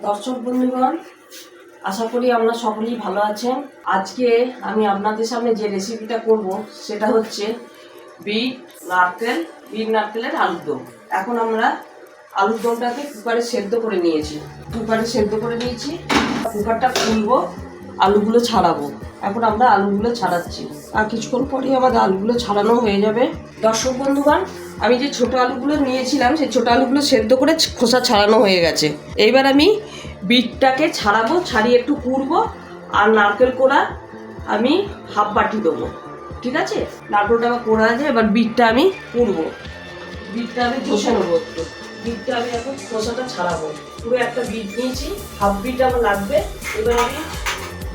দর্শক বন্ধুগণ, আশা করি আপনারা সকলেই ভালো আছেন। আজকে আমি আপনাদের সামনে যে রেসিপিটা করব সেটা হচ্ছে বিট নারকেলের আলুর দম। এখন আমরা আলুর দমটাকে কুকারে সেদ্ধ করে নিয়েছি। কুকারটা খুলবো, আলুগুলো ছাড়াবো। এখন আমরা আলুগুলো ছাড়াচ্ছি, আর কিছুক্ষণ পরেই আমাদের আলুগুলো ছাড়ানো হয়ে যাবে। দর্শক বন্ধুগণ, আমি যে ছোটো আলুগুলো নিয়েছিলাম সেই ছোটো আলুগুলো সেদ্ধ করে খোসা ছাড়ানো হয়ে গেছে। এইবার আমি বিটটাকে ছাড়াবো, ছাড়িয়ে একটু কুড়বো, আর নারকেল কোড়া আমি হাফ বাটি দেবো। ঠিক আছে, নারকেলটা আমার কোড়া আছে। এবার বিটটা আমি কুড়বো, বিটটা আমি ঘষে নেবো একটু। বিটটা আমি এখন খোসাটা ছাড়াবো। পুরো একটা বিট নিয়েছি, হাফ বিট আমার লাগবে। এবার আমি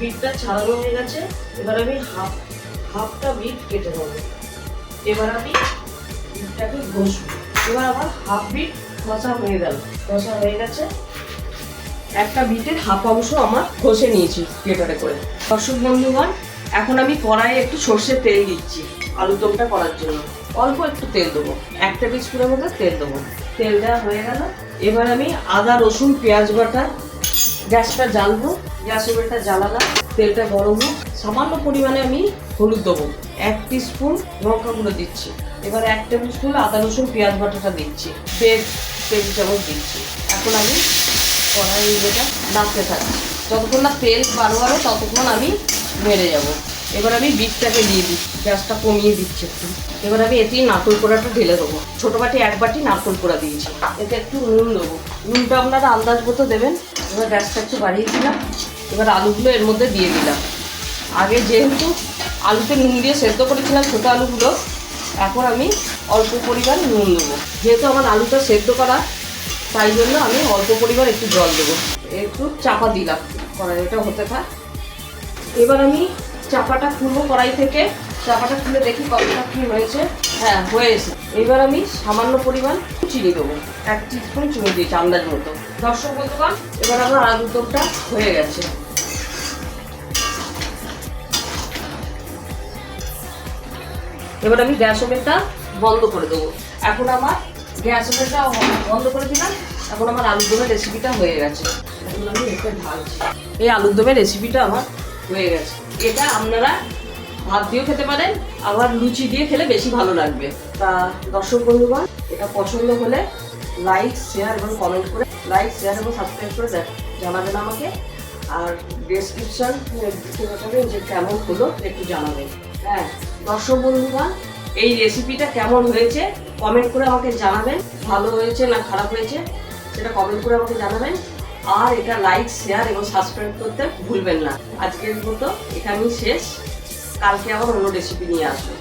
বিটটা ছাড়ানো হয়ে গেছে। এবার আমি হাফটা বিট কেটে নেবো। এবার আমি বিটটাকে ঘষবো। এবার আমার হাফ বিট ঘষা হয়ে গেছে। একটা বিটের হাফ অংশ আমার ঘষে নিয়েছি গ্রেটারে করে। দর্শক বন্ধুগণ, এখন আমি কড়াইয়ে একটু সর্ষের তেল দিচ্ছি আলুর দমটা করার জন্য। অল্প একটু তেল দেবো, 1 টেবিল স্পুনের মতো তেল দেবো। তেল দেওয়া হয়ে গেল। এবার আমি আদা রসুন পেঁয়াজ বাটা, গ্যাসটা জ্বালবো। গ্যাস ওভেনটা জ্বালালাম, তেলটা গরম হোক। সামান্য পরিমাণে আমি হলুদ দেবো, 1 টিস্পুন লঙ্কা গুঁড়ো দিচ্ছি। এবার 1 টেবিল স্পুন আদা রসুন পেঁয়াজ বাটাটা দিচ্ছি, 1.5 টেবিল চামচ দিচ্ছি। এখন আমি কড়াইটা নাড়তে থাকি, যতক্ষণ না তেল বাড়ো ততক্ষণ আমি নেড়ে যাব। এবার আমি বিটটাকে দিয়ে দিচ্ছি, গ্যাসটা কমিয়ে দিচ্ছি একটু। এবার আমি এতেই নারকেল কোড়াটা ঢেলে দেবো। ছোটো বাটি 1 বাটি নারকেল কোড়া দিয়েছি। এতে একটু নুন দেবো, নুনটা আপনারা আন্দাজ মতো দেবেন। এবার গ্যাসটা একটু বাড়িয়ে দিলাম। এবার আলুগুলো এর মধ্যে দিয়ে দিলাম। আগে যেহেতু আলুতে নুন দিয়ে সেদ্ধ করেছিলাম ছোটো আলুগুলো, এখন আমি অল্প পরিমাণ নুন দেবো। যেহেতু আমার আলুটা সেদ্ধ করা, তাই জন্য আমি অল্প পরিমাণ একটু জল দেবো। একটু চাপা দিলাম, কড়াইটা হতে থাক। এবার আমি চাপাটা খুলবো কড়াই থেকে। চাপাটা খুলে দেখি কতটা কি হয়েছে। হ্যাঁ, হয়েছে। এবার আমি সামান্য পরিমাণ চিনি দেবো, 1 টিস্পুন চিনি দিয়েছি আন্দাজ মতো। দর্শক বন্ধুগণ, এবার আমার আলুর দমটা হয়ে গেছে। এবার আমি গ্যাস ওভেনটা বন্ধ করে দেবো। এখন আমার গ্যাস ওভেনটা বন্ধ করে দিলাম। এখন আমার আলুর দমের রেসিপিটা হয়ে গেছে। এখন আমি এটা ঢালছি। এই আলুর দমের রেসিপিটা আমার হয়ে গেছে। এটা আপনারা ভাত দিয়েও খেতে পারেন, আবার লুচি দিয়ে খেলে বেশি ভালো লাগবে। তা দর্শক বন্ধুগণ, এটা পছন্দ হলে লাইক শেয়ার এবং কমেন্ট করে সাবস্ক্রাইব করে জানাবেন আমাকে। আর ডেসক্রিপশন যে কেমন হলো একটু জানাবেন। হ্যাঁ দর্শক বন্ধুগণ, এই রেসিপিটা কেমন হয়েছে কমেন্ট করে আমাকে জানাবেন। ভালো হয়েছে না খারাপ হয়েছে সেটা কমেন্ট করে আমাকে জানাবেন। আর এটা লাইক শেয়ার এবং সাবস্ক্রাইব করতে ভুলবেন না। আজকের মতো এখানেই শেষ। কালকে আবার অন্য রেসিপি নিয়ে আসবো।